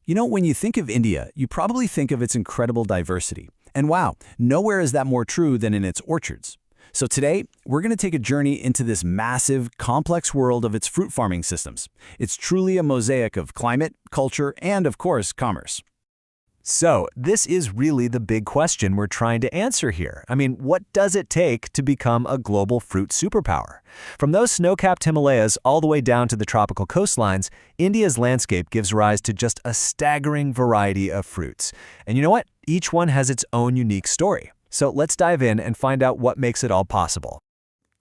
When you think of India, you probably think of its incredible diversity. And wow, nowhere is that more true than in its orchards. So today, we're going to take a journey into this massive, complex world of its fruit farming systems. It's truly a mosaic of climate, culture, and of course, commerce. So, this is really the big question we're trying to answer here. What does it take to become a global fruit superpower? From those snow-capped Himalayas all the way down to the tropical coastlines, India's landscape gives rise to just a staggering variety of fruits. And you know what? Each one has its own unique story. So let's dive in and find out what makes it all possible.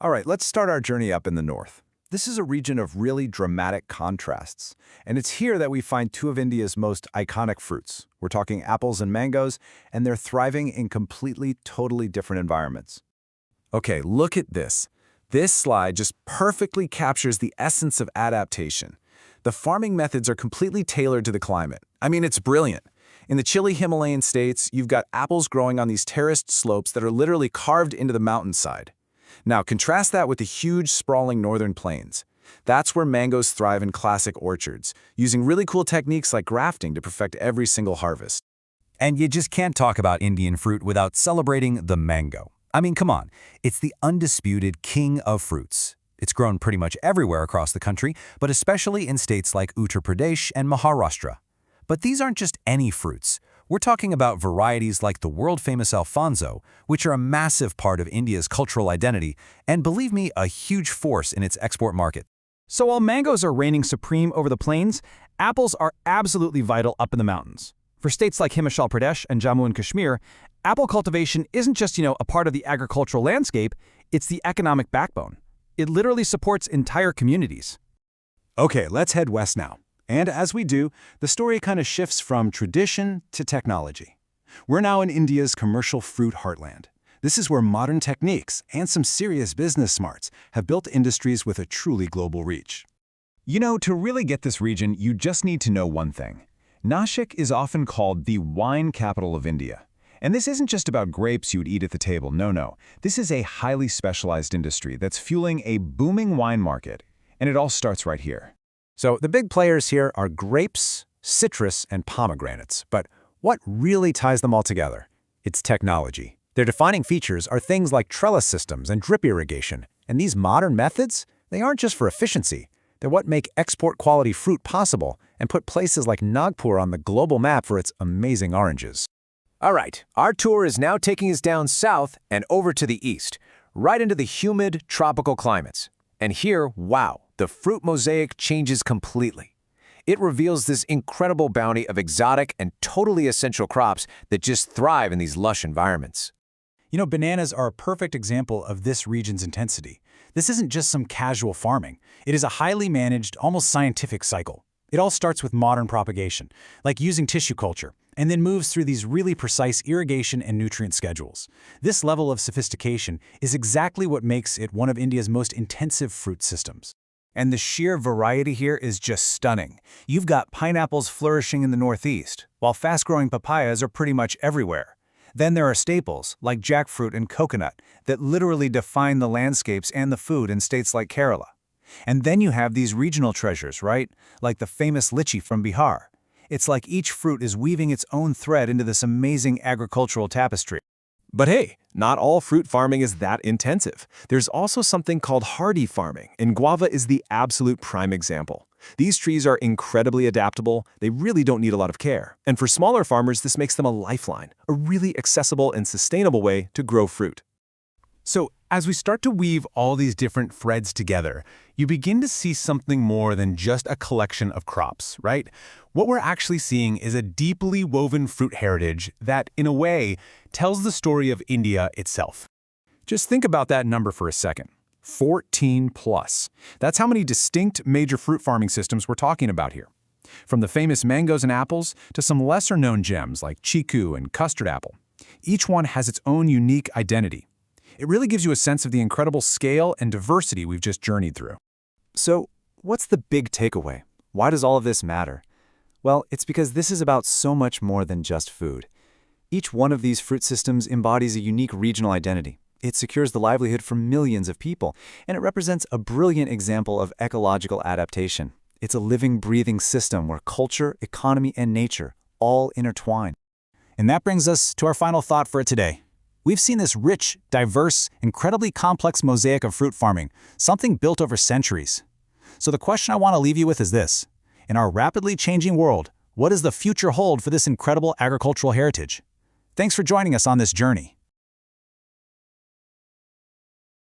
All right, let's start our journey up in the north. This is a region of really dramatic contrasts, and it's here that we find two of India's most iconic fruits. We're talking apples and mangoes, and they're thriving in completely, totally different environments. Okay, look at this. This slide just perfectly captures the essence of adaptation. The farming methods are completely tailored to the climate. It's brilliant. In the chilly Himalayan states, you've got apples growing on these terraced slopes that are literally carved into the mountainside. Now, contrast that with the huge, sprawling northern plains. That's where mangoes thrive in classic orchards, using really cool techniques like grafting to perfect every single harvest. And you just can't talk about Indian fruit without celebrating the mango. Come on, it's the undisputed king of fruits. It's grown pretty much everywhere across the country, but especially in states like Uttar Pradesh and Maharashtra. But these aren't just any fruits. We're talking about varieties like the world-famous Alfonso, which are a massive part of India's cultural identity, and believe me, a huge force in its export market. So while mangoes are reigning supreme over the plains, apples are absolutely vital up in the mountains. For states like Himachal Pradesh and Jammu and Kashmir, apple cultivation isn't just, a part of the agricultural landscape, it's the economic backbone. It literally supports entire communities. Okay, let's head west now. And as we do, the story kind of shifts from tradition to technology. We're now in India's commercial fruit heartland. This is where modern techniques and some serious business smarts have built industries with a truly global reach. To really get this region, you just need to know one thing. Nashik is often called the wine capital of India. And this isn't just about grapes you would eat at the table, no. This is a highly specialized industry that's fueling a booming wine market. And it all starts right here. So the big players here are grapes, citrus, and pomegranates. But what really ties them all together? It's technology. Their defining features are things like trellis systems and drip irrigation. And these modern methods, they aren't just for efficiency. They're what make export-quality fruit possible and put places like Nagpur on the global map for its amazing oranges. All right, our tour is now taking us down south and over to the east, right into the humid, tropical climates. And here, wow, the fruit mosaic changes completely. It reveals this incredible bounty of exotic and totally essential crops that just thrive in these lush environments. Bananas are a perfect example of this region's intensity. This isn't just some casual farming. It is a highly managed, almost scientific cycle. It all starts with modern propagation, like using tissue culture, and then moves through these really precise irrigation and nutrient schedules. This level of sophistication is exactly what makes it one of India's most intensive fruit systems. And the sheer variety here is just stunning. You've got pineapples flourishing in the northeast, while fast-growing papayas are pretty much everywhere. Then there are staples, like jackfruit and coconut, that literally define the landscapes and the food in states like Kerala. And then you have these regional treasures, right? Like the famous lychee from Bihar. It's like each fruit is weaving its own thread into this amazing agricultural tapestry. But hey, not all fruit farming is that intensive. There's also something called hardy farming, and guava is the absolute prime example. These trees are incredibly adaptable, they really don't need a lot of care. And for smaller farmers, this makes them a lifeline, a really accessible and sustainable way to grow fruit. So, as we start to weave all these different threads together, you begin to see something more than just a collection of crops, right? What we're actually seeing is a deeply woven fruit heritage that, in a way, tells the story of India itself. Just think about that number for a second. 14 plus. That's how many distinct major fruit farming systems we're talking about here. From the famous mangoes and apples to some lesser-known gems like chiku and custard apple. Each one has its own unique identity. It really gives you a sense of the incredible scale and diversity we've just journeyed through. So, what's the big takeaway? Why does all of this matter? Well, it's because this is about so much more than just food. Each one of these fruit systems embodies a unique regional identity. It secures the livelihood for millions of people, and it represents a brilliant example of ecological adaptation. It's a living, breathing system where culture, economy, and nature all intertwine. And that brings us to our final thought for today. We've seen this rich, diverse, incredibly complex mosaic of fruit farming, something built over centuries. So the question I want to leave you with is this. In our rapidly changing world, what does the future hold for this incredible agricultural heritage? Thanks for joining us on this journey.